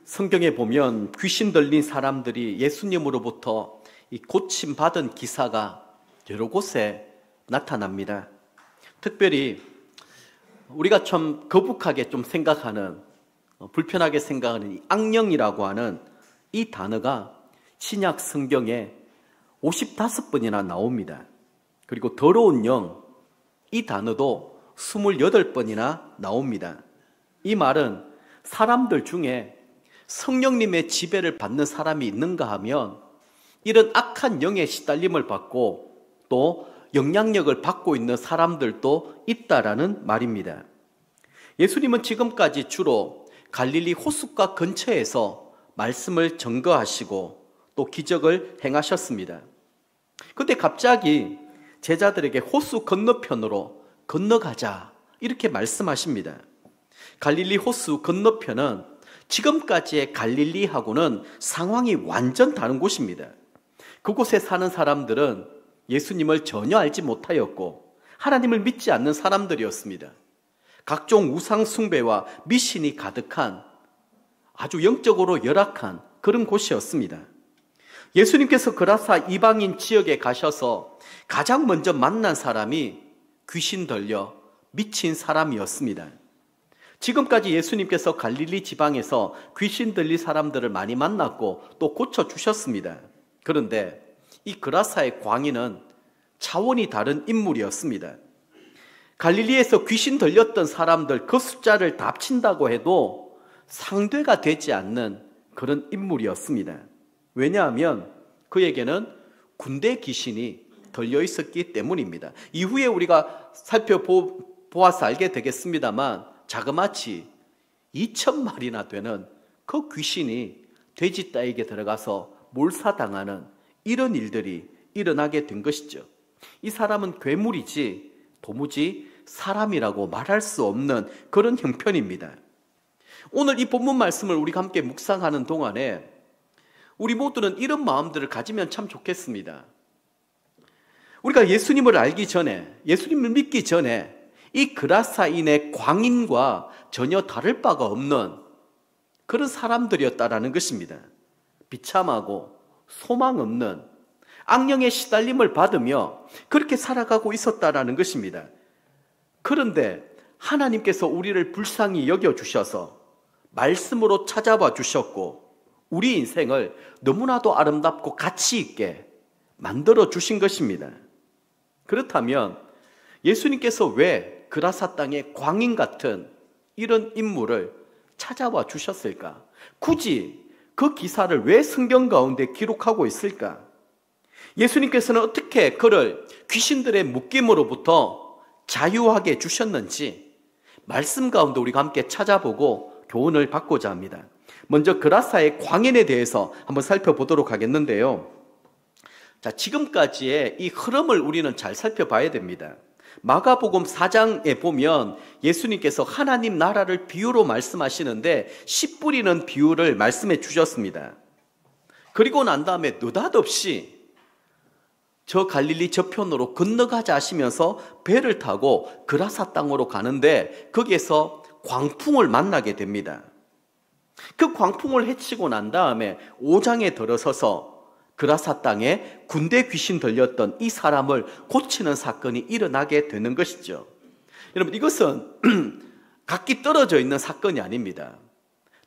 성경에 보면 귀신 들린 사람들이 예수님으로부터 이 고침받은 기사가 여러 곳에 나타납니다. 특별히 우리가 좀 거북하게 좀 생각하는, 불편하게 생각하는 이 악령이라고 하는 이 단어가 신약 성경에 55번이나 나옵니다. 그리고 더러운 영, 이 단어도 28번이나 나옵니다. 이 말은 사람들 중에 성령님의 지배를 받는 사람이 있는가 하면 이런 악한 영의 시달림을 받고 또 영향력을 받고 있는 사람들도 있다라는 말입니다. 예수님은 지금까지 주로 갈릴리 호숫가 근처에서 말씀을 전거하시고 또 기적을 행하셨습니다. 그런데 갑자기 제자들에게 호수 건너편으로 건너가자 이렇게 말씀하십니다. 갈릴리 호수 건너편은 지금까지의 갈릴리하고는 상황이 완전 다른 곳입니다. 그곳에 사는 사람들은 예수님을 전혀 알지 못하였고 하나님을 믿지 않는 사람들이었습니다. 각종 우상 숭배와 미신이 가득한 아주 영적으로 열악한 그런 곳이었습니다. 예수님께서 그라사 이방인 지역에 가셔서 가장 먼저 만난 사람이 귀신 들려 미친 사람이었습니다. 지금까지 예수님께서 갈릴리 지방에서 귀신 들린 사람들을 많이 만났고 또 고쳐주셨습니다. 그런데 이 그라사의 광인은 차원이 다른 인물이었습니다. 갈릴리에서 귀신 들렸던 사람들 그 숫자를 다 합친다고 해도 상대가 되지 않는 그런 인물이었습니다. 왜냐하면 그에게는 군대 귀신이 들려 있었기 때문입니다. 이후에 우리가 살펴보아서 알게 되겠습니다만 자그마치 2,000마리나 되는 그 귀신이 돼지 떼에게 들어가서 몰사당하는 이런 일들이 일어나게 된 것이죠. 이 사람은 괴물이지 도무지 사람이라고 말할 수 없는 그런 형편입니다. 오늘 이 본문 말씀을 우리가 함께 묵상하는 동안에 우리 모두는 이런 마음들을 가지면 참 좋겠습니다. 우리가 예수님을 알기 전에, 예수님을 믿기 전에 이 그라사인의 광인과 전혀 다를 바가 없는 그런 사람들이었다라는 것입니다. 비참하고 소망 없는 악령의 시달림을 받으며 그렇게 살아가고 있었다라는 것입니다. 그런데 하나님께서 우리를 불쌍히 여겨주셔서 말씀으로 찾아봐 주셨고 우리 인생을 너무나도 아름답고 가치 있게 만들어 주신 것입니다. 그렇다면 예수님께서 왜 그라사 땅의 광인 같은 이런 인물을 찾아와 주셨을까? 굳이 그 기사를 왜 성경 가운데 기록하고 있을까? 예수님께서는 어떻게 그를 귀신들의 묶임으로부터 자유하게 주셨는지 말씀 가운데 우리가 함께 찾아보고 교훈을 받고자 합니다. 먼저 그라사의 광인에 대해서 한번 살펴보도록 하겠는데요. 자, 지금까지의 이 흐름을 우리는 잘 살펴봐야 됩니다. 마가복음 4장에 보면 예수님께서 하나님 나라를 비유로 말씀하시는데 씨 뿌리는 비유를 말씀해 주셨습니다. 그리고 난 다음에 느닷없이 저 갈릴리 저편으로 건너가자 하시면서 배를 타고 그라사 땅으로 가는데 거기에서 광풍을 만나게 됩니다. 그 광풍을 헤치고 난 다음에 5장에 들어서서 그라사 땅에 군대 귀신 들렸던 이 사람을 고치는 사건이 일어나게 되는 것이죠. 여러분, 이것은 각기 떨어져 있는 사건이 아닙니다.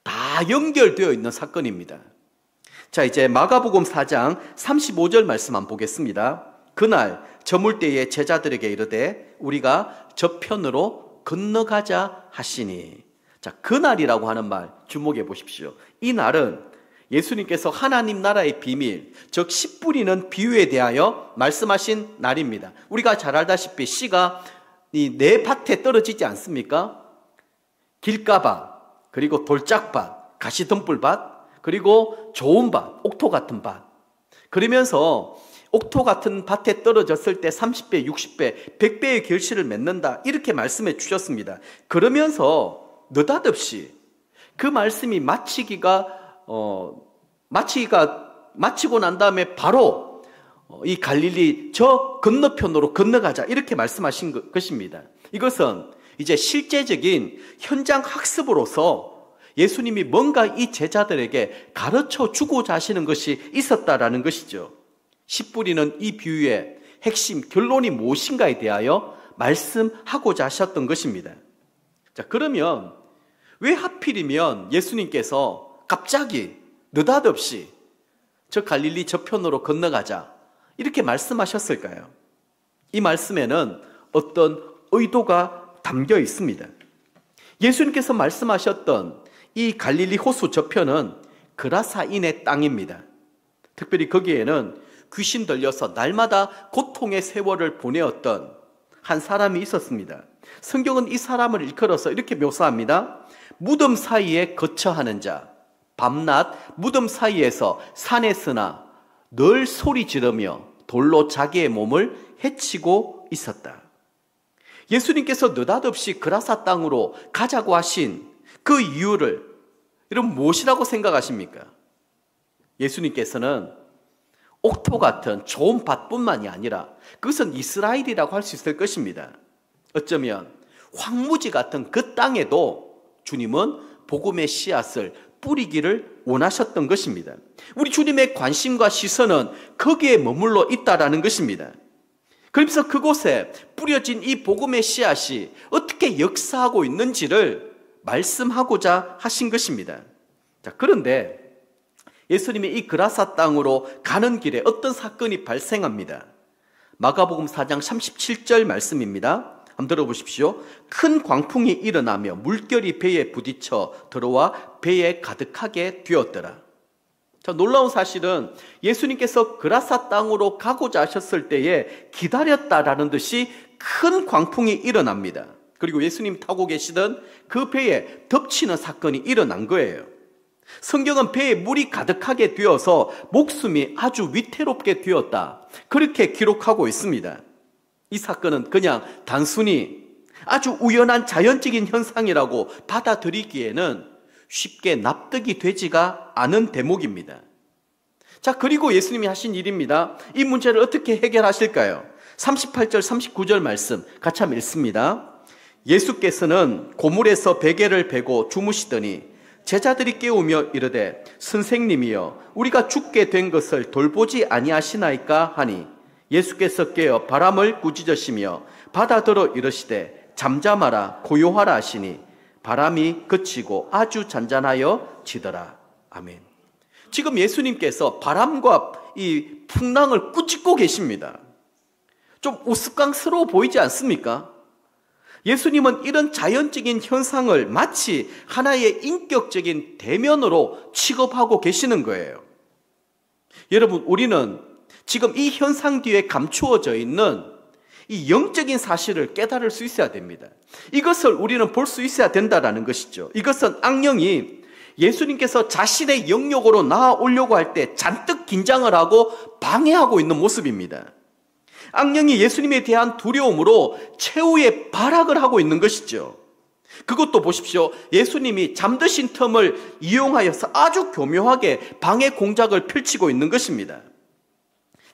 다 연결되어 있는 사건입니다. 자, 이제 마가복음 4장 35절 말씀 한번 보겠습니다. 그날 저물 때에 제자들에게 이르되 우리가 저편으로 건너가자 하시니. 자, 그날이라고 하는 말 주목해 보십시오. 이 날은 예수님께서 하나님 나라의 비밀, 즉 씨 뿌리는 비유에 대하여 말씀하신 날입니다. 우리가 잘 알다시피 씨가 이 내 밭에 떨어지지 않습니까? 길가밭, 그리고 돌짝밭, 가시덤불밭, 그리고 좋은 밭, 옥토 같은 밭. 그러면서 옥토 같은 밭에 떨어졌을 때 30배, 60배, 100배의 결실을 맺는다 이렇게 말씀해 주셨습니다. 그러면서 느닷없이 그 말씀이 마치고 난 다음에 바로 이 갈릴리 저 건너편으로 건너가자 이렇게 말씀하신 것입니다. 이것은 이제 실제적인 현장 학습으로서 예수님이 뭔가 이 제자들에게 가르쳐 주고자 하시는 것이 있었다라는 것이죠. 씨 뿌리는 이 비유의 핵심 결론이 무엇인가에 대하여 말씀하고자 하셨던 것입니다. 자, 그러면 왜 하필이면 예수님께서 갑자기 느닷없이 저 갈릴리 저편으로 건너가자 이렇게 말씀하셨을까요? 이 말씀에는 어떤 의도가 담겨 있습니다. 예수님께서 말씀하셨던 이 갈릴리 호수 저편은 그라사인의 땅입니다. 특별히 거기에는 귀신 들려서 날마다 고통의 세월을 보내었던 한 사람이 있었습니다. 성경은 이 사람을 일컬어서 이렇게 묘사합니다. 무덤 사이에 거처하는 자, 밤낮 무덤 사이에서 산에 서나 늘 소리 지르며 돌로 자기의 몸을 해치고 있었다. 예수님께서 느닷없이 그라사 땅으로 가자고 하신 그 이유를 여러분 무엇이라고 생각하십니까? 예수님께서는 옥토 같은 좋은 밭뿐만이 아니라 그것은 이스라엘이라고 할 수 있을 것입니다. 어쩌면 황무지 같은 그 땅에도 주님은 복음의 씨앗을 뿌리기를 원하셨던 것입니다. 우리 주님의 관심과 시선은 거기에 머물러 있다라는 것입니다. 그러면서 그곳에 뿌려진 이 복음의 씨앗이 어떻게 역사하고 있는지를 말씀하고자 하신 것입니다. 자, 그런데 예수님이 이 그라사 땅으로 가는 길에 어떤 사건이 발생합니다. 마가복음 4장 37절 말씀입니다. 한번 들어보십시오. 큰 광풍이 일어나며 물결이 배에 부딪혀 들어와 배에 가득하게 되었더라. 자, 놀라운 사실은 예수님께서 그라사 땅으로 가고자 하셨을 때에 기다렸다라는 듯이 큰 광풍이 일어납니다. 그리고 예수님 타고 계시던 그 배에 덮치는 사건이 일어난 거예요. 성경은 배에 물이 가득하게 되어서 목숨이 아주 위태롭게 되었다, 그렇게 기록하고 있습니다. 이 사건은 그냥 단순히 아주 우연한 자연적인 현상이라고 받아들이기에는 쉽게 납득이 되지가 않은 대목입니다. 자, 그리고 예수님이 하신 일입니다. 이 문제를 어떻게 해결하실까요? 38절 39절 말씀 같이 한번 읽습니다. 예수께서는 고물에서 베개를 베고 주무시더니 제자들이 깨우며 이르되 선생님이여 우리가 죽게 된 것을 돌보지 아니하시나이까 하니 예수께서 깨어 바람을 꾸짖으시며 바다더러 이르시되 잠잠하라 고요하라 하시니 바람이 그치고 아주 잔잔하여 지더라. 아멘. 지금 예수님께서 바람과 이 풍랑을 꾸짖고 계십니다. 좀 우스꽝스러워 보이지 않습니까? 예수님은 이런 자연적인 현상을 마치 하나의 인격적인 대면으로 취급하고 계시는 거예요. 여러분, 우리는 지금 이 현상 뒤에 감추어져 있는 이 영적인 사실을 깨달을 수 있어야 됩니다. 이것을 우리는 볼 수 있어야 된다는 것이죠. 이것은 악령이 예수님께서 자신의 영역으로 나아오려고 할 때 잔뜩 긴장을 하고 방해하고 있는 모습입니다. 악령이 예수님에 대한 두려움으로 최후의 발악을 하고 있는 것이죠. 그것도 보십시오. 예수님이 잠드신 틈을 이용하여서 아주 교묘하게 방해 공작을 펼치고 있는 것입니다.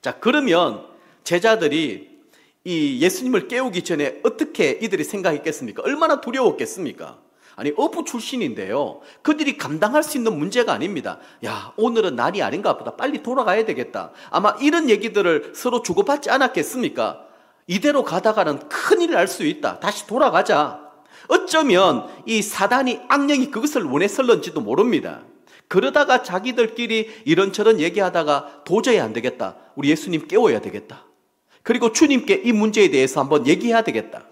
자, 그러면 제자들이 이 예수님을 깨우기 전에 어떻게 이들이 생각했겠습니까? 얼마나 두려웠겠습니까? 아니, 어부 출신인데요, 그들이 감당할 수 있는 문제가 아닙니다. 야, 오늘은 날이 아닌가 보다, 빨리 돌아가야 되겠다, 아마 이런 얘기들을 서로 주고받지 않았겠습니까? 이대로 가다가는 큰일 날 수 있다, 다시 돌아가자. 어쩌면 이 사단이, 악령이 그것을 원했을런지도 모릅니다. 그러다가 자기들끼리 이런저런 얘기하다가 도저히 안 되겠다, 우리 예수님 깨워야 되겠다, 그리고 주님께 이 문제에 대해서 한번 얘기해야 되겠다.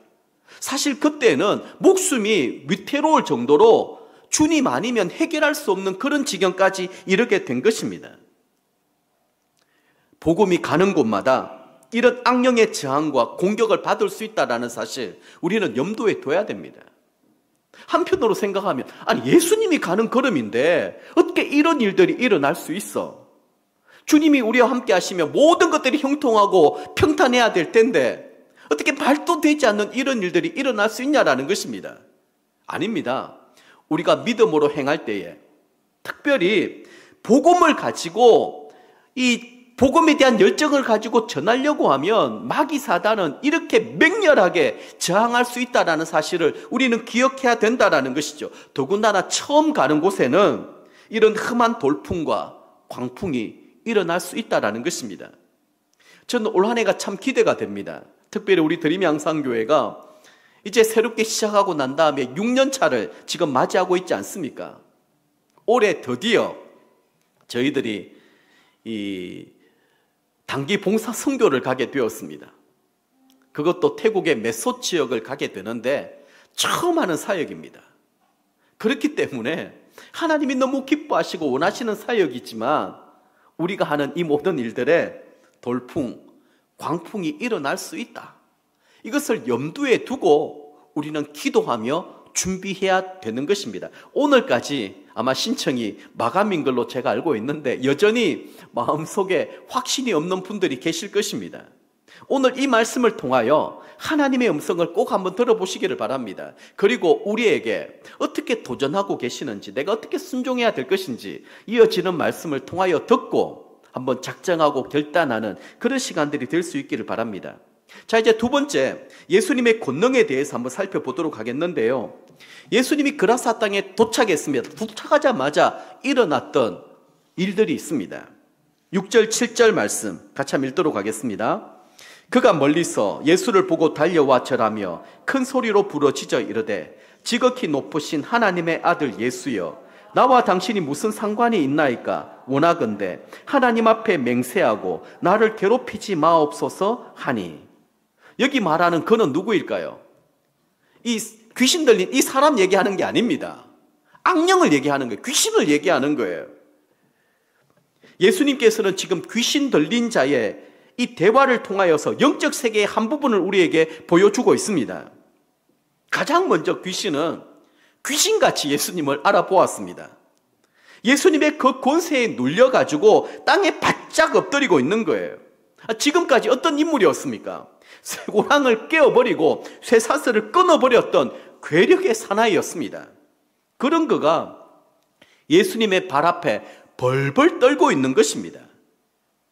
사실 그때는 목숨이 위태로울 정도로 주님 아니면 해결할 수 없는 그런 지경까지 이르게 된 것입니다. 복음이 가는 곳마다 이런 악령의 저항과 공격을 받을 수 있다는 사실, 우리는 염두에 둬야 됩니다. 한편으로 생각하면, 아니, 예수님이 가는 걸음인데 어떻게 이런 일들이 일어날 수 있어? 주님이 우리와 함께 하시면 모든 것들이 형통하고 평탄해야 될 텐데 어떻게 말도 되지 않는 이런 일들이 일어날 수 있냐라는 것입니다. 아닙니다. 우리가 믿음으로 행할 때에, 특별히 복음을 가지고 이 복음에 대한 열정을 가지고 전하려고 하면 마귀 사단은 이렇게 맹렬하게 저항할 수 있다는 사실을 우리는 기억해야 된다는 것이죠. 더군다나 처음 가는 곳에는 이런 험한 돌풍과 광풍이 일어날 수 있다는 것입니다. 저는 올 한 해가 참 기대가 됩니다. 특별히 우리 드림양상교회가 이제 새롭게 시작하고 난 다음에 6년 차를 지금 맞이하고 있지 않습니까? 올해 드디어 저희들이 이 단기 봉사 선교를 가게 되었습니다. 그것도 태국의 메소 지역을 가게 되는데 처음 하는 사역입니다. 그렇기 때문에 하나님이 너무 기뻐하시고 원하시는 사역이지만 우리가 하는 이 모든 일들에 돌풍, 광풍이 일어날 수 있다. 이것을 염두에 두고 우리는 기도하며 준비해야 되는 것입니다. 오늘까지 아마 신청이 마감인 걸로 제가 알고 있는데 여전히 마음속에 확신이 없는 분들이 계실 것입니다. 오늘 이 말씀을 통하여 하나님의 음성을 꼭 한번 들어보시기를 바랍니다. 그리고 우리에게 어떻게 도전하고 계시는지, 내가 어떻게 순종해야 될 것인지 이어지는 말씀을 통하여 듣고 한번 작정하고 결단하는 그런 시간들이 될 수 있기를 바랍니다. 자, 이제 두 번째, 예수님의 권능에 대해서 한번 살펴보도록 하겠는데요. 예수님이 그라사 땅에 도착했습니다. 도착하자마자 일어났던 일들이 있습니다. 6절, 7절 말씀 같이 한번 읽도록 하겠습니다. 그가 멀리서 예수를 보고 달려와 절하며 큰 소리로 부르짖어 이르되 지극히 높으신 하나님의 아들 예수여, 나와 당신이 무슨 상관이 있나이까? 원하건대 하나님 앞에 맹세하고 나를 괴롭히지 마옵소서 하니. 여기 말하는 그는 누구일까요? 이 귀신 들린 이 사람 얘기하는 게 아닙니다. 악령을 얘기하는 거예요. 귀신을 얘기하는 거예요. 예수님께서는 지금 귀신 들린 자의 이 대화를 통하여서 영적 세계의 한 부분을 우리에게 보여주고 있습니다. 가장 먼저 귀신은 귀신같이 예수님을 알아보았습니다. 예수님의 그 권세에 눌려가지고 땅에 바짝 엎드리고 있는 거예요. 지금까지 어떤 인물이었습니까? 쇠고랑을 깨어버리고 쇠사슬을 끊어버렸던 괴력의 사나이였습니다. 그런 그가 예수님의 발 앞에 벌벌 떨고 있는 것입니다.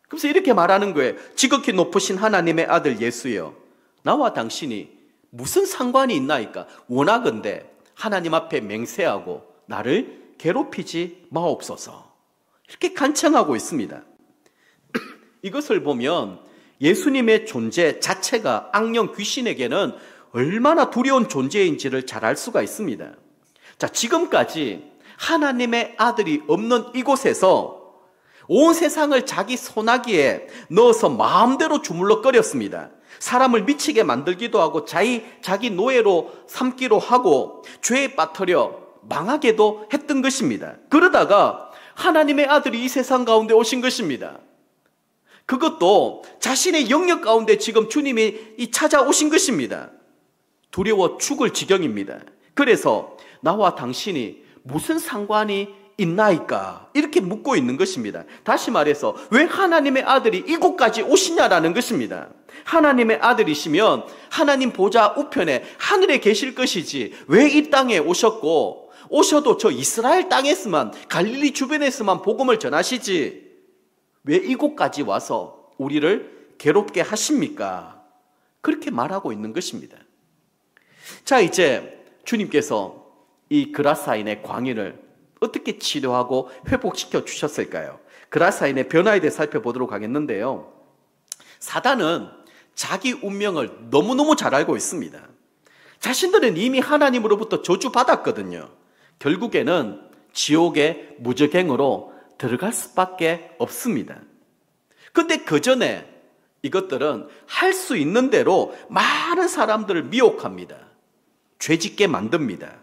그래서 이렇게 말하는 거예요. 지극히 높으신 하나님의 아들 예수여, 나와 당신이 무슨 상관이 있나이까? 원하건대 하나님 앞에 맹세하고 나를 괴롭히지 마옵소서. 이렇게 간청하고 있습니다. 이것을 보면 예수님의 존재 자체가 악령 귀신에게는 얼마나 두려운 존재인지를 잘 알 수가 있습니다. 자, 지금까지 하나님의 아들이 없는 이곳에서 온 세상을 자기 손아귀에 넣어서 마음대로 주물럭거렸습니다. 사람을 미치게 만들기도 하고 자기 노예로 삼기로 하고 죄에 빠뜨려 망하게도 했던 것입니다. 그러다가 하나님의 아들이 이 세상 가운데 오신 것입니다. 그것도 자신의 영역 가운데 지금 주님이 찾아오신 것입니다. 두려워 죽을 지경입니다. 그래서 나와 당신이 무슨 상관이 있나이까? 이렇게 묻고 있는 것입니다. 다시 말해서 왜 하나님의 아들이 이곳까지 오시냐라는 것입니다. 하나님의 아들이시면 하나님 보좌 우편에 하늘에 계실 것이지 왜 이 땅에 오셨고, 오셔도 저 이스라엘 땅에서만, 갈릴리 주변에서만 복음을 전하시지 왜 이곳까지 와서 우리를 괴롭게 하십니까? 그렇게 말하고 있는 것입니다. 자, 이제 주님께서 이 그라사인의 광인을 어떻게 치료하고 회복시켜 주셨을까요? 그라사인의 변화에 대해 살펴보도록 하겠는데요. 사단은 자기 운명을 너무너무 잘 알고 있습니다. 자신들은 이미 하나님으로부터 저주받았거든요. 결국에는 지옥의 무저갱으로 들어갈 수밖에 없습니다. 근데 그 전에 이것들은 할 수 있는 대로 많은 사람들을 미혹합니다. 죄짓게 만듭니다.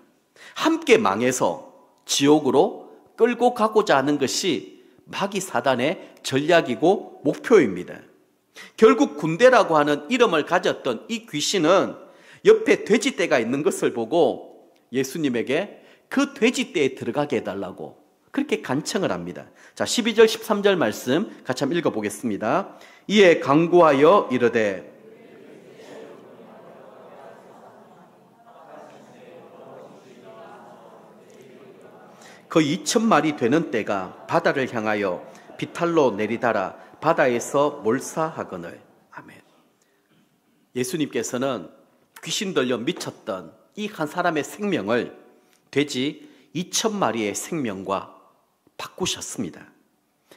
함께 망해서 지옥으로 끌고 가고자 하는 것이 마귀 사단의 전략이고 목표입니다. 결국 군대라고 하는 이름을 가졌던 이 귀신은 옆에 돼지떼가 있는 것을 보고 예수님에게 그 돼지떼에 들어가게 해달라고 그렇게 간청을 합니다. 자, 12절 13절 말씀 같이 한번 읽어보겠습니다. 이에 강구하여 이르되 그 2,000마리 되는 떼가 바다를 향하여 비탈로 내리다라 바다에서 몰사하거늘. 아멘. 예수님께서는 귀신 들려 미쳤던 이 한 사람의 생명을 돼지 2,000마리의 생명과 바꾸셨습니다.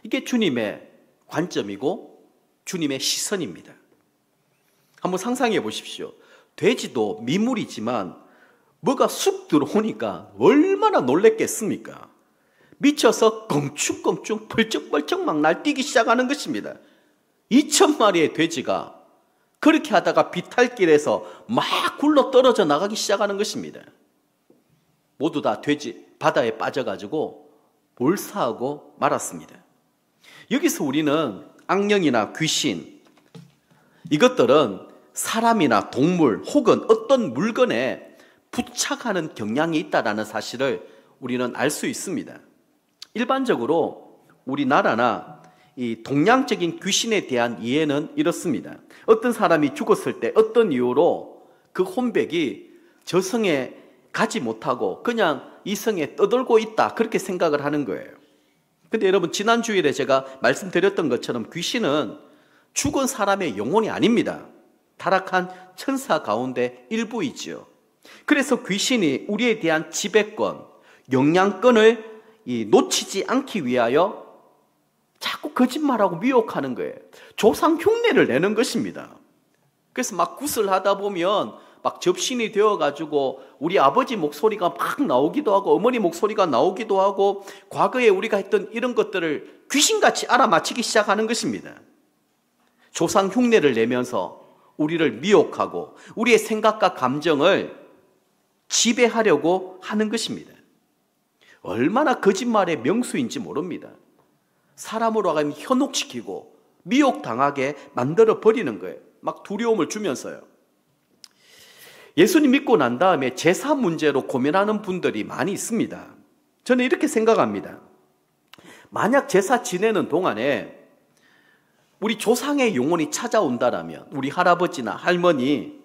이게 주님의 관점이고 주님의 시선입니다. 한번 상상해 보십시오. 돼지도 미물이지만 뭐가 쑥 들어오니까 얼마나 놀랬겠습니까? 미쳐서 껑충껑충 펄쩍펄쩍 막 날뛰기 시작하는 것입니다. 2,000마리의 돼지가 그렇게 하다가 비탈길에서 막 굴러 떨어져 나가기 시작하는 것입니다. 모두 다 돼지 바다에 빠져가지고 몰사하고 말았습니다. 여기서 우리는 악령이나 귀신, 이것들은 사람이나 동물 혹은 어떤 물건에 부착하는 경향이 있다는 사실을 우리는 알 수 있습니다. 일반적으로 우리나라나 이 동양적인 귀신에 대한 이해는 이렇습니다. 어떤 사람이 죽었을 때 어떤 이유로 그 혼백이 저성에 가지 못하고 그냥 이성에 떠돌고 있다, 그렇게 생각을 하는 거예요. 근데 여러분, 지난 주일에 제가 말씀드렸던 것처럼 귀신은 죽은 사람의 영혼이 아닙니다. 타락한 천사 가운데 일부이지요. 그래서 귀신이 우리에 대한 지배권, 영향권을 놓치지 않기 위하여 자꾸 거짓말하고 미혹하는 거예요. 조상 흉내를 내는 것입니다. 그래서 막 굿을 하다 보면 막 접신이 되어가지고 우리 아버지 목소리가 막 나오기도 하고 어머니 목소리가 나오기도 하고 과거에 우리가 했던 이런 것들을 귀신같이 알아맞히기 시작하는 것입니다. 조상 흉내를 내면서 우리를 미혹하고 우리의 생각과 감정을 지배하려고 하는 것입니다. 얼마나 거짓말의 명수인지 모릅니다. 사람으로 하여금 현혹시키고 미혹당하게 만들어 버리는 거예요. 막 두려움을 주면서요. 예수님 믿고 난 다음에 제사 문제로 고민하는 분들이 많이 있습니다. 저는 이렇게 생각합니다. 만약 제사 지내는 동안에 우리 조상의 영혼이 찾아온다라면, 우리 할아버지나 할머니,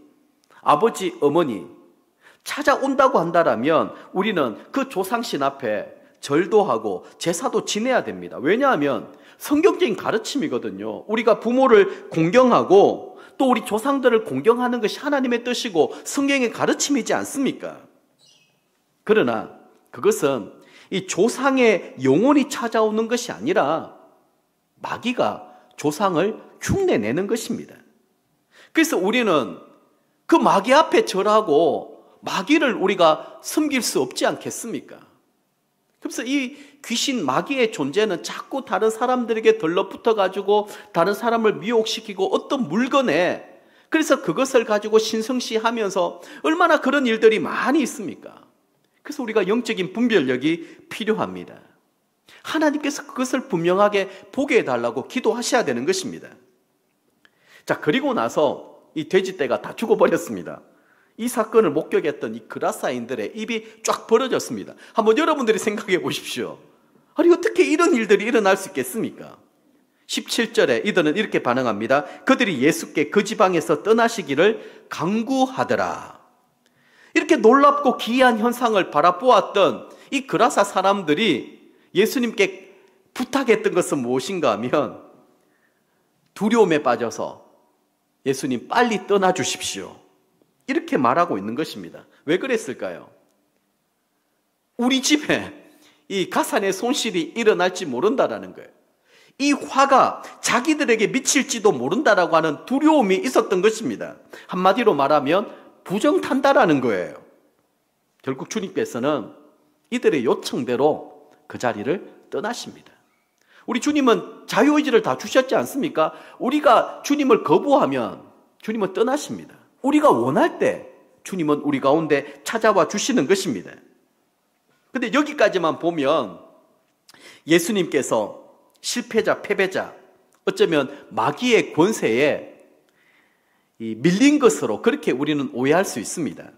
아버지, 어머니 찾아온다고 한다라면 우리는 그 조상신 앞에 절도 하고 제사도 지내야 됩니다. 왜냐하면 성경적인 가르침이거든요. 우리가 부모를 공경하고 또 우리 조상들을 공경하는 것이 하나님의 뜻이고 성경의 가르침이지 않습니까? 그러나 그것은 이 조상의 영혼이 찾아오는 것이 아니라 마귀가 조상을 흉내내는 것입니다. 그래서 우리는 그 마귀 앞에 절하고 마귀를 우리가 섬길 수 없지 않겠습니까? 그래서 이 귀신 마귀의 존재는 자꾸 다른 사람들에게 들러붙어가지고 다른 사람을 미혹시키고 어떤 물건에, 그래서 그것을 가지고 신성시하면서 얼마나 그런 일들이 많이 있습니까? 그래서 우리가 영적인 분별력이 필요합니다. 하나님께서 그것을 분명하게 보게 해달라고 기도하셔야 되는 것입니다. 자, 그리고 나서 이 돼지떼가 다 죽어버렸습니다. 이 사건을 목격했던 이 그라사인들의 입이 쫙 벌어졌습니다. 한번 여러분들이 생각해 보십시오. 아니, 어떻게 이런 일들이 일어날 수 있겠습니까? 17절에 이들은 이렇게 반응합니다. 그들이 예수께 그 지방에서 떠나시기를 강구하더라. 이렇게 놀랍고 기이한 현상을 바라보았던 이 그라사 사람들이 예수님께 부탁했던 것은 무엇인가 하면 두려움에 빠져서 예수님 빨리 떠나 주십시오, 이렇게 말하고 있는 것입니다. 왜 그랬을까요? 우리 집에 이 가산의 손실이 일어날지 모른다라는 거예요. 이 화가 자기들에게 미칠지도 모른다라고 하는 두려움이 있었던 것입니다. 한마디로 말하면 부정탄다라는 거예요. 결국 주님께서는 이들의 요청대로 그 자리를 떠나십니다. 우리 주님은 자유의지를 다 주셨지 않습니까? 우리가 주님을 거부하면 주님은 떠나십니다. 우리가 원할 때 주님은 우리 가운데 찾아와 주시는 것입니다. 근데 여기까지만 보면 예수님께서 실패자, 패배자, 어쩌면 마귀의 권세에 밀린 것으로 그렇게 우리는 오해할 수 있습니다.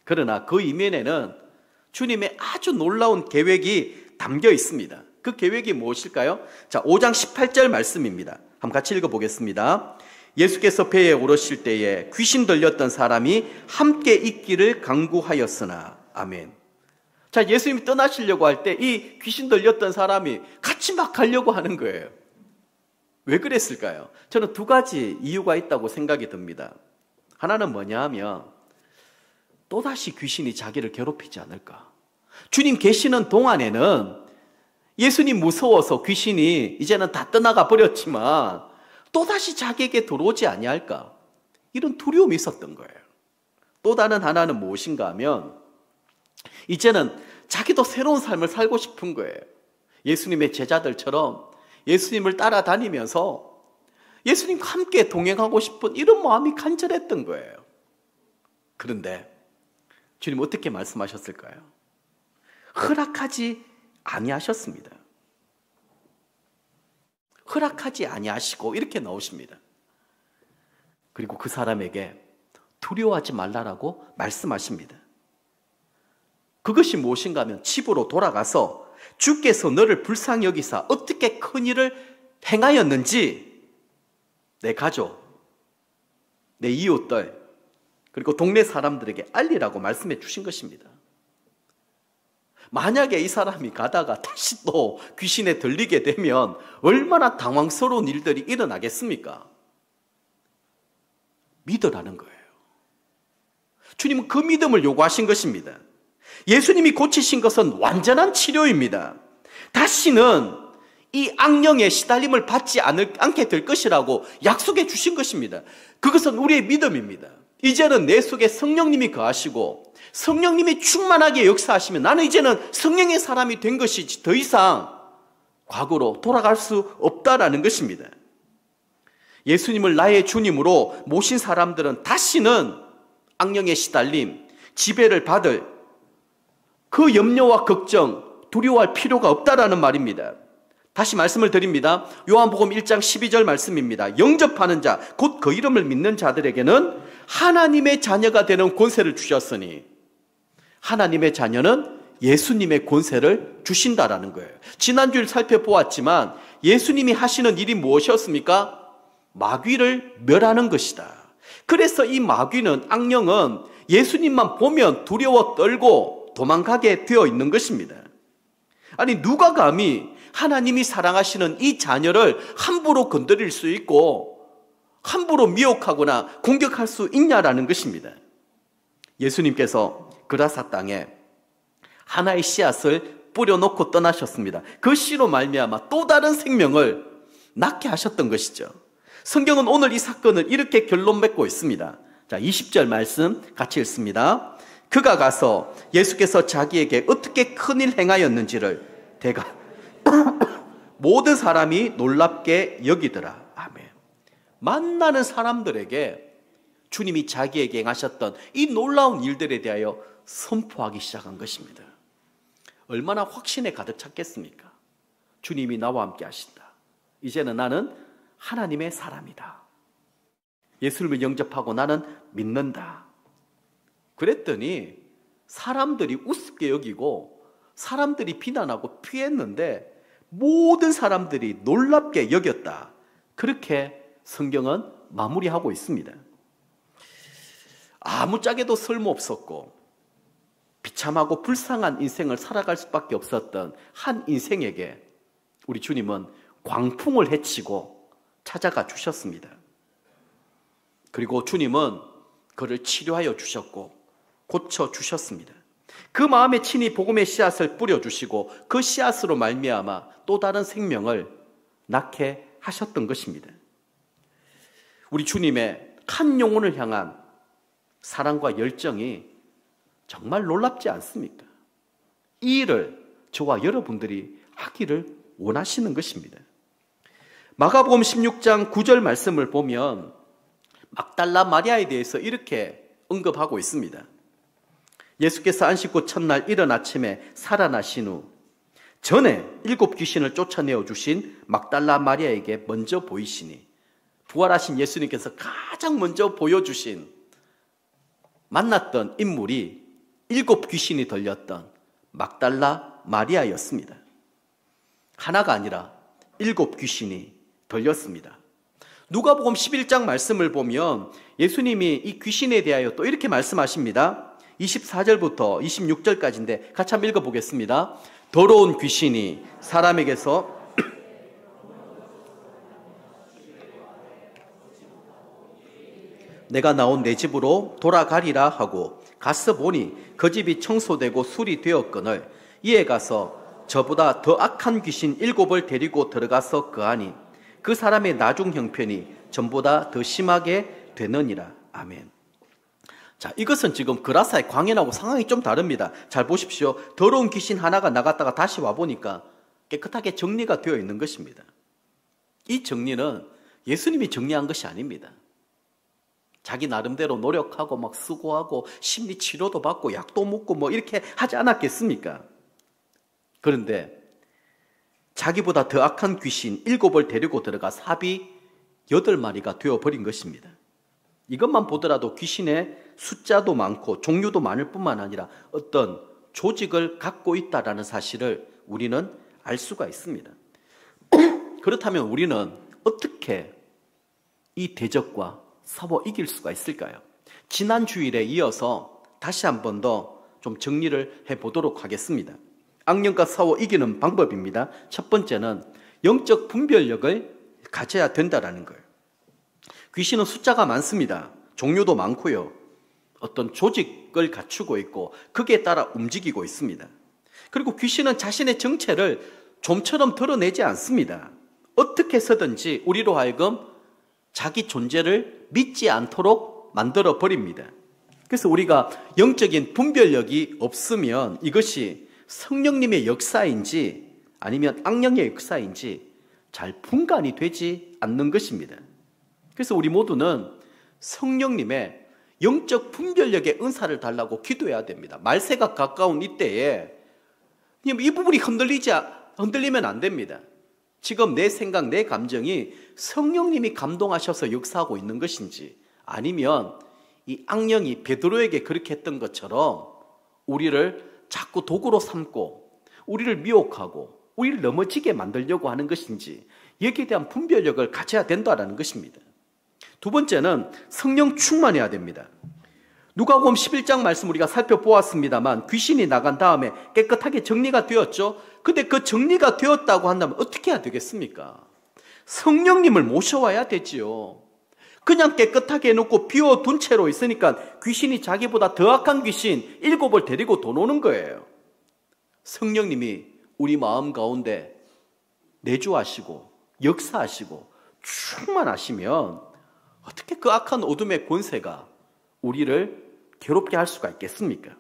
그러나 그 이면에는 주님의 아주 놀라운 계획이 담겨 있습니다. 그 계획이 무엇일까요? 자, 5장 18절 말씀입니다. 한번 같이 읽어보겠습니다. 예수께서 배에 오르실 때에 귀신 들렸던 사람이 함께 있기를 강구하였으나. 아멘. 자, 예수님이 떠나시려고 할 때 이 귀신 들렸던 사람이 같이 막 가려고 하는 거예요. 왜 그랬을까요? 저는 두 가지 이유가 있다고 생각이 듭니다. 하나는 뭐냐 하면 또다시 귀신이 자기를 괴롭히지 않을까. 주님 계시는 동안에는 예수님 무서워서 귀신이 이제는 다 떠나가 버렸지만 또다시 자기에게 들어오지 아니할까. 이런 두려움이 있었던 거예요. 또 다른 하나는 무엇인가 하면 이제는 자기도 새로운 삶을 살고 싶은 거예요. 예수님의 제자들처럼 예수님을 따라다니면서 예수님과 함께 동행하고 싶은 이런 마음이 간절했던 거예요. 그런데 주님 어떻게 말씀하셨을까요? 허락하지 아니하셨습니다. 허락하지 아니하시고 이렇게 나오십니다. 그리고 그 사람에게 두려워하지 말라라고 말씀하십니다. 그것이 무엇인가 하면 집으로 돌아가서 주께서 너를 불쌍히 여기사 어떻게 큰 일을 행하였는지 내 가족, 내 이웃들, 그리고 동네 사람들에게 알리라고 말씀해 주신 것입니다. 만약에 이 사람이 가다가 다시 또 귀신에 들리게 되면 얼마나 당황스러운 일들이 일어나겠습니까? 믿으라는 거예요. 주님은 그 믿음을 요구하신 것입니다. 예수님이 고치신 것은 완전한 치료입니다. 다시는 이 악령의 시달림을 받지 않게 될 것이라고 약속해 주신 것입니다. 그것은 우리의 믿음입니다. 이제는 내 속에 성령님이 거하시고 성령님이 충만하게 역사하시면 나는 이제는 성령의 사람이 된 것이지 더 이상 과거로 돌아갈 수 없다라는 것입니다. 예수님을 나의 주님으로 모신 사람들은 다시는 악령의 시달림, 지배를 받을 그 염려와 걱정, 두려워할 필요가 없다라는 말입니다. 다시 말씀을 드립니다. 요한복음 1장 12절 말씀입니다. 영접하는 자, 곧 그 이름을 믿는 자들에게는 하나님의 자녀가 되는 권세를 주셨으니, 하나님의 자녀는 예수님의 권세를 주신다라는 거예요. 지난주에 살펴보았지만 예수님이 하시는 일이 무엇이었습니까? 마귀를 멸하는 것이다. 그래서 이 마귀는, 악령은 예수님만 보면 두려워 떨고 도망가게 되어 있는 것입니다. 아니, 누가 감히 하나님이 사랑하시는 이 자녀를 함부로 건드릴 수 있고 함부로 미혹하거나 공격할 수 있냐라는 것입니다. 예수님께서 그라사 땅에 하나의 씨앗을 뿌려놓고 떠나셨습니다. 그 씨로 말미암아 또 다른 생명을 낳게 하셨던 것이죠. 성경은 오늘 이 사건을 이렇게 결론 맺고 있습니다. 자, 20절 말씀 같이 읽습니다. 그가 가서 예수께서 자기에게 어떻게 큰일 행하였는지를 대가 모든 사람이 놀랍게 여기더라. 아멘. 만나는 사람들에게 주님이 자기에게 행하셨던 이 놀라운 일들에 대하여 선포하기 시작한 것입니다. 얼마나 확신에 가득 찼겠습니까? 주님이 나와 함께 하신다. 이제는 나는 하나님의 사람이다. 예수님을 영접하고 나는 믿는다. 그랬더니 사람들이 우습게 여기고 사람들이 비난하고 피했는데 모든 사람들이 놀랍게 여겼다. 그렇게 성경은 마무리하고 있습니다. 아무짝에도 쓸모없었고 비참하고 불쌍한 인생을 살아갈 수밖에 없었던 한 인생에게 우리 주님은 광풍을 헤치고 찾아가 주셨습니다. 그리고 주님은 그를 치료하여 주셨고 고쳐 주셨습니다. 그 마음에 친히 복음의 씨앗을 뿌려주시고 그 씨앗으로 말미암아 또 다른 생명을 낳게 하셨던 것입니다. 우리 주님의 한 영혼을 향한 사랑과 열정이 정말 놀랍지 않습니까? 이 일을 저와 여러분들이 하기를 원하시는 것입니다. 마가복음 16장 9절 말씀을 보면 막달라 마리아에 대해서 이렇게 언급하고 있습니다. 예수께서 안식구 첫날 이른 아침에 살아나신 후 전에 7 귀신을 쫓아내어 주신 막달라 마리아에게 먼저 보이시니, 부활하신 예수님께서 가장 먼저 보여주신 만났던 인물이 7 귀신이 들렸던 막달라 마리아였습니다. 하나가 아니라 7 귀신이 들렸습니다. 누가복음 11장 말씀을 보면 예수님이 이 귀신에 대하여 또 이렇게 말씀하십니다. 24절부터 26절까지인데 같이 한번 읽어보겠습니다. 더러운 귀신이 사람에게서 내가 나온 내 집으로 돌아가리라 하고 가서 보니 그 집이 청소되고 수리되었거늘 이에 가서 저보다 더 악한 귀신 7을 데리고 들어가서 거하니 그 사람의 나중 형편이 전보다 더 심하게 되느니라. 아멘. 자, 이것은 지금 그라사의 광야하고 상황이 좀 다릅니다. 잘 보십시오. 더러운 귀신 하나가 나갔다가 다시 와보니까 깨끗하게 정리가 되어 있는 것입니다. 이 정리는 예수님이 정리한 것이 아닙니다. 자기 나름대로 노력하고 막 수고하고 심리 치료도 받고 약도 먹고 뭐 이렇게 하지 않았겠습니까? 그런데 자기보다 더 악한 귀신 7을 데리고 들어가 삽이 8마리가 되어버린 것입니다. 이것만 보더라도 귀신의 숫자도 많고 종류도 많을 뿐만 아니라 어떤 조직을 갖고 있다는 사실을 우리는 알 수가 있습니다. 그렇다면 우리는 어떻게 이 대적과 싸워 이길 수가 있을까요? 지난 주일에 이어서 다시 한 번 더 좀 정리를 해보도록 하겠습니다. 악령과 싸워 이기는 방법입니다. 첫 번째는 영적 분별력을 가져야 된다는 거예요. 귀신은 숫자가 많습니다. 종류도 많고요. 어떤 조직을 갖추고 있고 거기에 따라 움직이고 있습니다. 그리고 귀신은 자신의 정체를 좀처럼 드러내지 않습니다. 어떻게 해서든지 우리로 하여금 자기 존재를 믿지 않도록 만들어 버립니다. 그래서 우리가 영적인 분별력이 없으면 이것이 성령님의 역사인지 아니면 악령의 역사인지 잘 분간이 되지 않는 것입니다. 그래서 우리 모두는 성령님의 영적 분별력의 은사를 달라고 기도해야 됩니다. 말세가 가까운 이때에 이 부분이 흔들리면 안 됩니다. 지금 내 생각, 내 감정이 성령님이 감동하셔서 역사하고 있는 것인지 아니면 이 악령이 베드로에게 그렇게 했던 것처럼 우리를 자꾸 도구로 삼고 우리를 미혹하고 우리를 넘어지게 만들려고 하는 것인지 여기에 대한 분별력을 가져야 된다는 것입니다. 두 번째는 성령 충만해야 됩니다. 누가복음 11장 말씀 우리가 살펴보았습니다만 귀신이 나간 다음에 깨끗하게 정리가 되었죠. 근데 그 정리가 되었다고 한다면 어떻게 해야 되겠습니까? 성령님을 모셔와야 되지요. 그냥 깨끗하게 해놓고 비워둔 채로 있으니까 귀신이 자기보다 더 악한 귀신 7을 데리고 도노는 거예요. 성령님이 우리 마음 가운데 내주하시고 역사하시고 충만하시면 어떻게 그 악한 어둠의 권세가 우리를 괴롭게 할 수가 있겠습니까?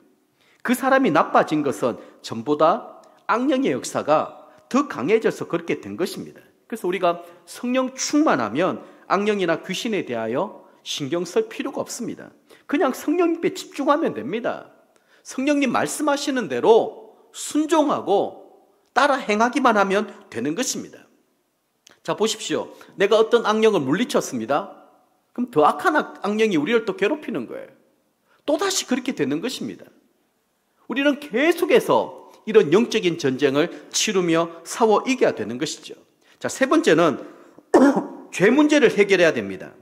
그 사람이 나빠진 것은 전보다 악령의 역사가 더 강해져서 그렇게 된 것입니다. 그래서 우리가 성령 충만하면 악령이나 귀신에 대하여 신경 쓸 필요가 없습니다. 그냥 성령님께 집중하면 됩니다. 성령님 말씀하시는 대로 순종하고 따라 행하기만 하면 되는 것입니다. 자, 보십시오. 내가 어떤 악령을 물리쳤습니다. 그럼 더 악한 악령이 우리를 또 괴롭히는 거예요. 또다시 그렇게 되는 것입니다. 우리는 계속해서 이런 영적인 전쟁을 치르며 싸워 이겨야 되는 것이죠. 자, 세 번째는 죄 문제를 해결해야 됩니다.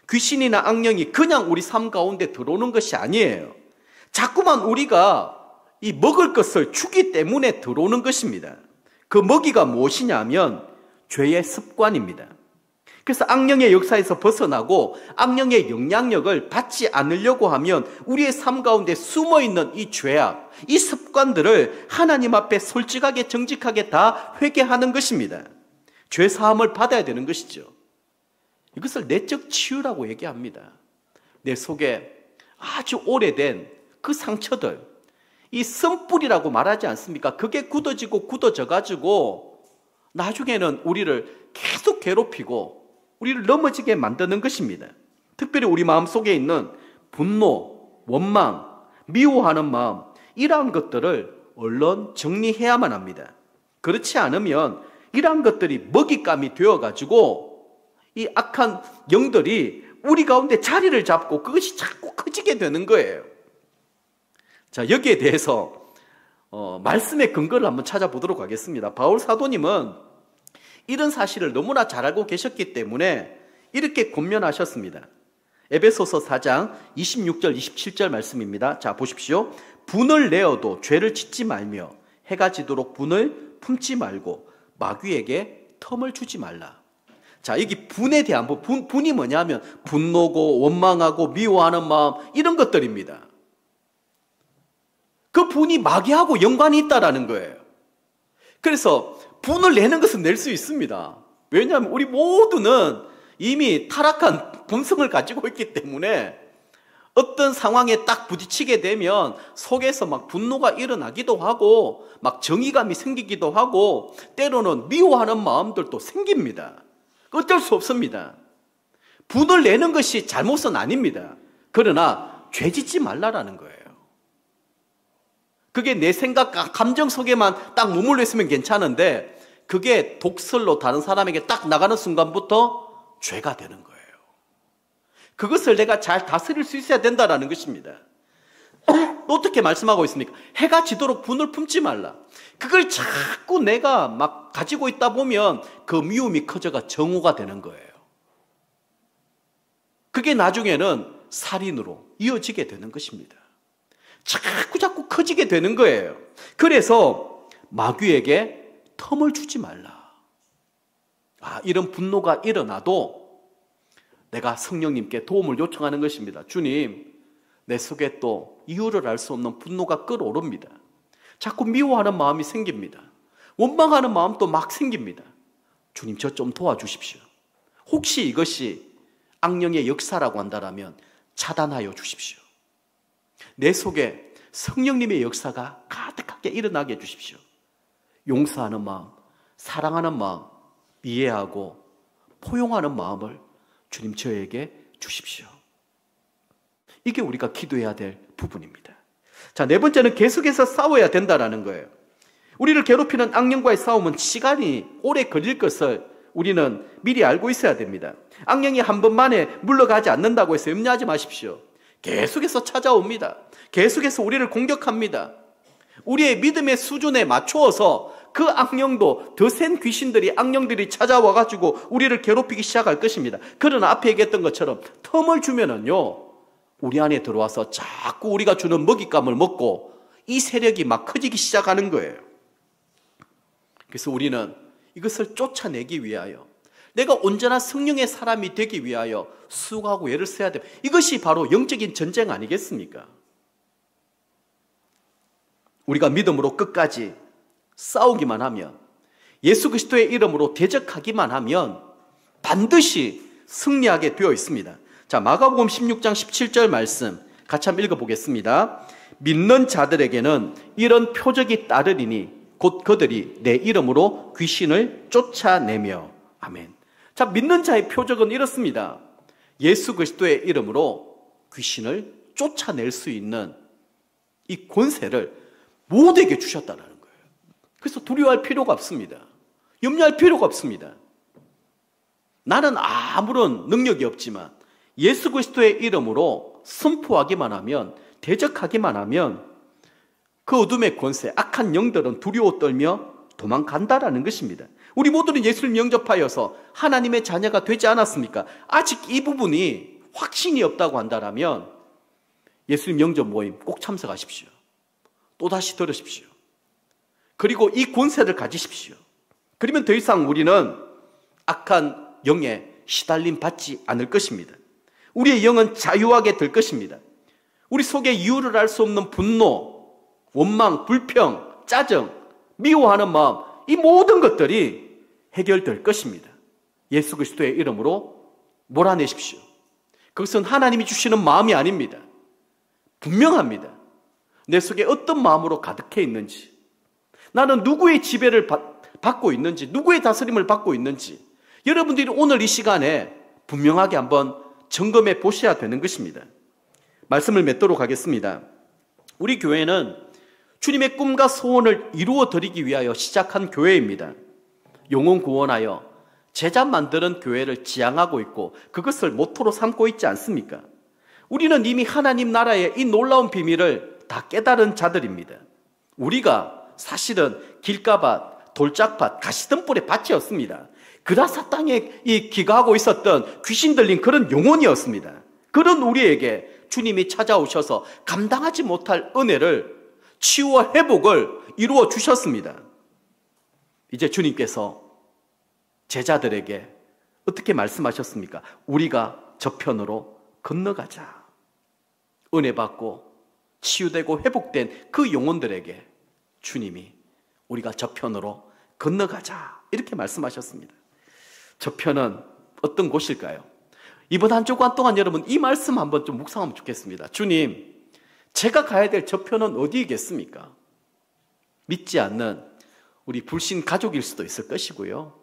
귀신이나 악령이 그냥 우리 삶 가운데 들어오는 것이 아니에요. 자꾸만 우리가 이 먹을 것을 주기 때문에 들어오는 것입니다. 그 먹이가 무엇이냐면 죄의 습관입니다. 그래서 악령의 역사에서 벗어나고 악령의 영향력을 받지 않으려고 하면 우리의 삶 가운데 숨어있는 이 죄악, 이 습관들을 하나님 앞에 솔직하게 정직하게 다 회개하는 것입니다. 죄 사함을 받아야 되는 것이죠. 이것을 내적 치유라고 얘기합니다. 내 속에 아주 오래된 그 상처들, 이 쓴뿌리라고 말하지 않습니까? 그게 굳어지고 굳어져 가지고 나중에는 우리를 계속 괴롭히고 우리를 넘어지게 만드는 것입니다. 특별히 우리 마음속에 있는 분노, 원망, 미워하는 마음, 이러한 것들을 얼른 정리해야만 합니다. 그렇지 않으면 이러한 것들이 먹잇감이 되어가지고 이 악한 영들이 우리 가운데 자리를 잡고 그것이 자꾸 커지게 되는 거예요. 자, 여기에 대해서 말씀의 근거를 한번 찾아보도록 하겠습니다. 바울 사도님은 이런 사실을 너무나 잘 알고 계셨기 때문에 이렇게 권면하셨습니다. 에베소서 4장 26절 27절 말씀입니다. 자, 보십시오. 분을 내어도 죄를 짓지 말며 해가 지도록 분을 품지 말고 마귀에게 텀을 주지 말라. 자, 여기 분에 대한 분이 뭐냐면 분노고 원망하고 미워하는 마음, 이런 것들입니다. 그 분이 마귀하고 연관이 있다라는 거예요. 그래서 분을 내는 것은 낼 수 있습니다. 왜냐하면 우리 모두는 이미 타락한 본성을 가지고 있기 때문에 어떤 상황에 딱 부딪히게 되면 속에서 막 분노가 일어나기도 하고 막 정의감이 생기기도 하고 때로는 미워하는 마음들도 생깁니다. 어쩔 수 없습니다. 분을 내는 것이 잘못은 아닙니다. 그러나 죄 짓지 말라라는 거예요. 그게 내 생각과 감정 속에만 딱 머물러 있으면 괜찮은데 그게 독설로 다른 사람에게 딱 나가는 순간부터 죄가 되는 거예요. 그것을 내가 잘 다스릴 수 있어야 된다는 것입니다. 어떻게 말씀하고 있습니까? 해가 지도록 분을 품지 말라. 그걸 자꾸 내가 막 가지고 있다 보면 그 미움이 커져가 정오가 되는 거예요. 그게 나중에는 살인으로 이어지게 되는 것입니다. 자꾸 커지게 되는 거예요. 그래서 마귀에게 텀을 주지 말라. 이런 분노가 일어나도 내가 성령님께 도움을 요청하는 것입니다. 주님, 내 속에 또 이유를 알 수 없는 분노가 끓어오릅니다. 자꾸 미워하는 마음이 생깁니다. 원망하는 마음도 막 생깁니다. 주님, 저 좀 도와주십시오. 혹시 이것이 악령의 역사라고 한다면 차단하여 주십시오. 내 속에 성령님의 역사가 가득하게 일어나게 해주십시오. 용서하는 마음, 사랑하는 마음, 이해하고 포용하는 마음을 주님 저에게 주십시오. 이게 우리가 기도해야 될 부분입니다. 자, 네 번째는 계속해서 싸워야 된다는 거예요. 우리를 괴롭히는 악령과의 싸움은 시간이 오래 걸릴 것을 우리는 미리 알고 있어야 됩니다. 악령이 한 번만에 물러가지 않는다고 해서 염려하지 마십시오. 계속해서 찾아옵니다. 계속해서 우리를 공격합니다. 우리의 믿음의 수준에 맞추어서 그 악령도 더 센 귀신들이 악령들이 찾아와가지고 우리를 괴롭히기 시작할 것입니다. 그러나 앞에 얘기했던 것처럼 텀을 주면은요 우리 안에 들어와서 자꾸 우리가 주는 먹잇감을 먹고 이 세력이 막 커지기 시작하는 거예요. 그래서 우리는 이것을 쫓아내기 위하여 내가 온전한 성령의 사람이 되기 위하여 수고하고 애를 써야 돼요. 이것이 바로 영적인 전쟁 아니겠습니까? 우리가 믿음으로 끝까지 싸우기만 하면 예수 그리스도의 이름으로 대적하기만 하면 반드시 승리하게 되어 있습니다. 자, 마가복음 16장 17절 말씀 같이 한번 읽어보겠습니다. 믿는 자들에게는 이런 표적이 따르리니 곧 그들이 내 이름으로 귀신을 쫓아내며. 아멘. 자, 믿는 자의 표적은 이렇습니다. 예수 그리스도의 이름으로 귀신을 쫓아낼 수 있는 이 권세를 모두에게 주셨다는 거예요. 그래서 두려워할 필요가 없습니다. 염려할 필요가 없습니다. 나는 아무런 능력이 없지만 예수 그리스도의 이름으로 선포하기만 하면, 대적하기만 하면 그 어둠의 권세, 악한 영들은 두려워 떨며 도망간다라는 것입니다. 우리 모두는 예수를 영접하여서 하나님의 자녀가 되지 않았습니까? 아직 이 부분이 확신이 없다고 한다면 예수님 영접 모임 꼭 참석하십시오. 또다시 들으십시오. 그리고 이 권세를 가지십시오. 그러면 더 이상 우리는 악한 영에 시달림 받지 않을 것입니다. 우리의 영은 자유하게 될 것입니다. 우리 속에 이유를 알 수 없는 분노, 원망, 불평, 짜증, 미워하는 마음, 이 모든 것들이 해결될 것입니다. 예수 그리스도의 이름으로 몰아내십시오. 그것은 하나님이 주시는 마음이 아닙니다. 분명합니다. 내 속에 어떤 마음으로 가득해 있는지, 나는 누구의 지배를 받고 있는지, 누구의 다스림을 받고 있는지 여러분들이 오늘 이 시간에 분명하게 한번 점검해 보셔야 되는 것입니다. 말씀을 맺도록 하겠습니다. 우리 교회는 주님의 꿈과 소원을 이루어 드리기 위하여 시작한 교회입니다. 영혼 구원하여 제자 만드는 교회를 지향하고 있고 그것을 모토로 삼고 있지 않습니까? 우리는 이미 하나님 나라의 이 놀라운 비밀을 다 깨달은 자들입니다. 우리가 사실은 길가밭, 돌짝밭, 가시덤불의 밭이었습니다. 그라사 땅에 기가하고 있었던 귀신 들린 그런 영혼이었습니다. 그런 우리에게 주님이 찾아오셔서 감당하지 못할 은혜를, 치유와 회복을 이루어 주셨습니다. 이제 주님께서 제자들에게 어떻게 말씀하셨습니까? 우리가 저편으로 건너가자. 은혜 받고 치유되고 회복된 그 영혼들에게 주님이 우리가 저편으로 건너가자 이렇게 말씀하셨습니다. 저편은 어떤 곳일까요? 이번 한 주간 동안 여러분 이 말씀 한번 좀 묵상하면 좋겠습니다. 주님, 제가 가야 될 저편은 어디이겠습니까? 믿지 않는 우리 불신 가족일 수도 있을 것이고요,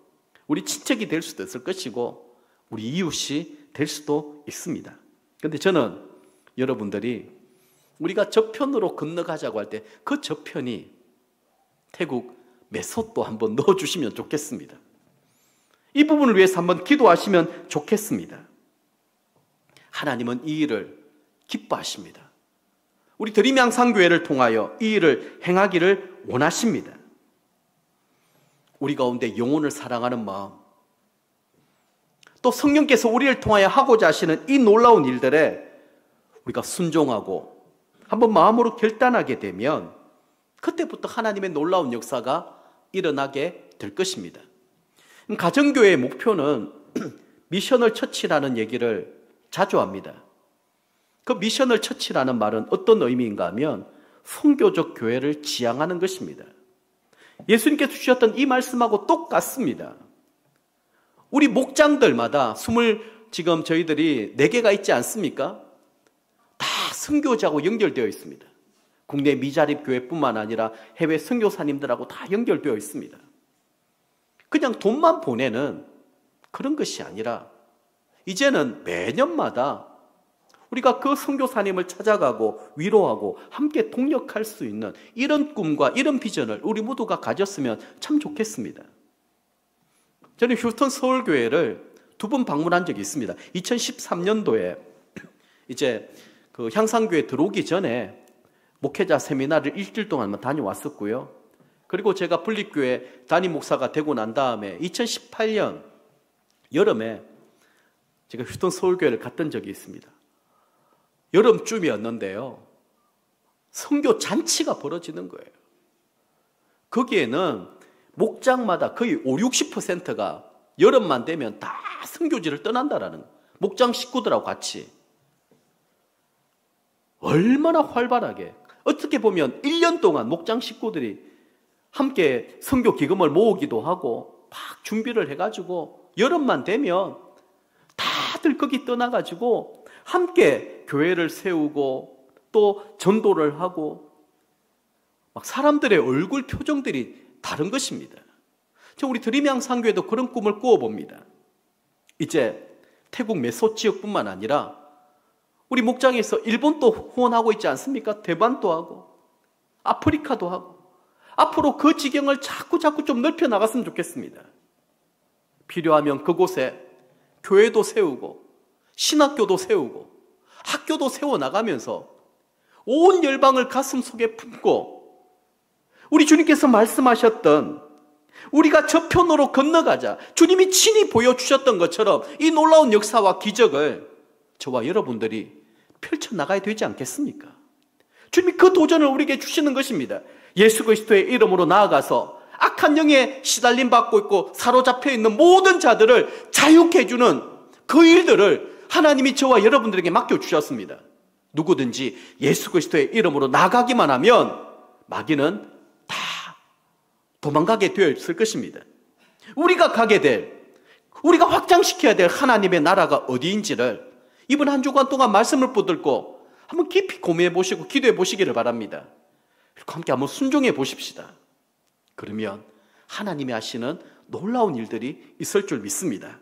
우리 친척이 될 수도 있을 것이고, 우리 이웃이 될 수도 있습니다. 그런데 저는 여러분들이 우리가 저편으로 건너가자고 할 때 그 저편이 태국 메소또 한번 넣어주시면 좋겠습니다. 이 부분을 위해서 한번 기도하시면 좋겠습니다. 하나님은 이 일을 기뻐하십니다. 우리 드림양상교회를 통하여 이 일을 행하기를 원하십니다. 우리 가운데 영혼을 사랑하는 마음, 또 성령께서 우리를 통하여 하고자 하시는 이 놀라운 일들에 우리가 순종하고 한번 마음으로 결단하게 되면 그때부터 하나님의 놀라운 역사가 일어나게 될 것입니다. 가정교회의 목표는 미셔널 처치라는 얘기를 자주 합니다. 그 미셔널 처치라는 말은 어떤 의미인가 하면 선교적 교회를 지향하는 것입니다. 예수님께서 주셨던 이 말씀하고 똑같습니다. 우리 목장들마다 지금 저희들이 4개가 있지 않습니까? 다 선교지하고 연결되어 있습니다. 국내 미자립 교회뿐만 아니라 해외 선교사님들하고 다 연결되어 있습니다. 그냥 돈만 보내는 그런 것이 아니라 이제는 매년마다 우리가 그 선교사님을 찾아가고 위로하고 함께 동력할 수 있는 이런 꿈과 이런 비전을 우리 모두가 가졌으면 참 좋겠습니다. 저는 휴스턴 서울교회를 2번 방문한 적이 있습니다. 2013년도에 이제 그 향상교회 들어오기 전에 목회자 세미나를 일주일 동안 다녀왔었고요. 그리고 제가 분립교회 담임 목사가 되고 난 다음에 2018년 여름에 제가 휴스턴 서울교회를 갔던 적이 있습니다. 여름쯤이었는데요, 선교 잔치가 벌어지는 거예요. 거기에는 목장마다 거의 50~60%가 여름만 되면 다 선교지를 떠난다라는 거예요. 목장 식구들하고 같이. 얼마나 활발하게, 어떻게 보면 1년 동안 목장 식구들이 함께 선교 기금을 모으기도 하고 막 준비를 해가지고 여름만 되면 다들 거기 떠나가지고 함께 교회를 세우고 또 전도를 하고 막 사람들의 얼굴 표정들이 다른 것입니다. 우리 드림양상교회도 그런 꿈을 꾸어봅니다. 이제 태국 메소 지역뿐만 아니라 우리 목장에서 일본도 후원하고 있지 않습니까? 대만도 하고 아프리카도 하고 앞으로 그 지경을 자꾸 좀 넓혀 나갔으면 좋겠습니다. 필요하면 그곳에 교회도 세우고 신학교도 세우고 학교도 세워나가면서 온 열방을 가슴속에 품고 우리 주님께서 말씀하셨던 우리가 저편으로 건너가자, 주님이 친히 보여주셨던 것처럼 이 놀라운 역사와 기적을 저와 여러분들이 펼쳐나가야 되지 않겠습니까? 주님이 그 도전을 우리에게 주시는 것입니다. 예수 그리스도의 이름으로 나아가서 악한 영에 시달림 받고 있고 사로잡혀 있는 모든 자들을 자유케 해주는 그 일들을 하나님이 저와 여러분들에게 맡겨주셨습니다. 누구든지 예수 그리스도의 이름으로 나가기만 하면 마귀는 다 도망가게 되어 있을 것입니다. 우리가 가게 될, 우리가 확장시켜야 될 하나님의 나라가 어디인지를 이번 한 주간 동안 말씀을 붙들고 한번 깊이 고민해 보시고 기도해 보시기를 바랍니다. 그리고 함께 한번 순종해 보십시다. 그러면 하나님이 하시는 놀라운 일들이 있을 줄 믿습니다.